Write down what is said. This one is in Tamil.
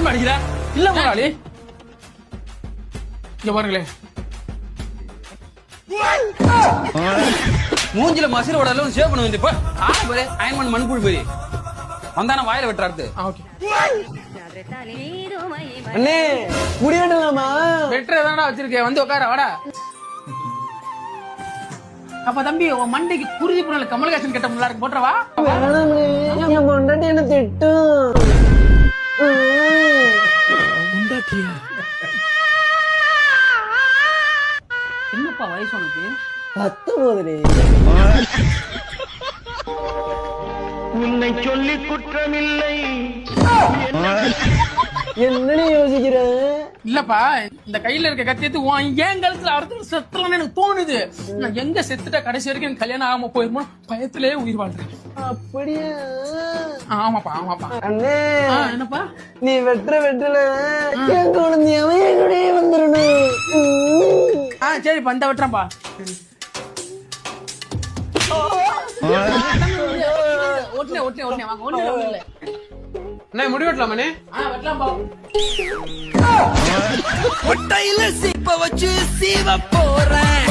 திரும்ப அடிக்கிற இல்ல முதலாளி இங்க பாருங்களே மூஞ்சில மசில் ஓடல சேவ் பண்ண வேண்டிய ஆனா பாரு அயன்மன் மண்புழு போய் வந்தான வாயில வெட்டுறாரு. ஓகே அண்ணே முடி வெட்டலாமா? வெட்டுறதாடா வச்சிருக்கேன் வந்து உட்கார வாடா. அப்ப தம்பி உன் மண்டைக்கு குருதி புனல கமல்ஹாசன் கட்ட முன்னாடி இருக்கு போட்டுறவா. வேணாம்னே என் பொண்டாட்டி என்ன திட்டும். என்னப்பா வயசு உனக்கு? 19. உன்னை சொல்லி குற்றமில்லை. என்னன்னு யோசிக்கிற? இல்லப்பா இந்த கையில இருக்க கத்தியத்து ஏன் கழுத்துல அறுத்து செத்துலன்னு எனக்கு தோணுது. நான் எங்க செத்துட்ட கடைசி வரைக்கும் எனக்கு கல்யாணம் ஆகாம போயிருமோ பயத்திலே உயிர் வாழ்றேன். அப்படியா? ஆமாப்பா ஆமாப்பா. அண்ணே என்னப்பா நீ வெட்டுல என் குழந்தையாவே என் கூடயே வந்துடணும். சரிப்பா இந்த வெட்டுறேன்ப்பா. ஒட்டனே வாங்க ஒண்ணு இல்ல. அண்ணே முடி வெட்டலாமாண்ணே? வெட்டலாம்பா. ஒட்டையில சீப்ப வச்சு சீவ போறேன்.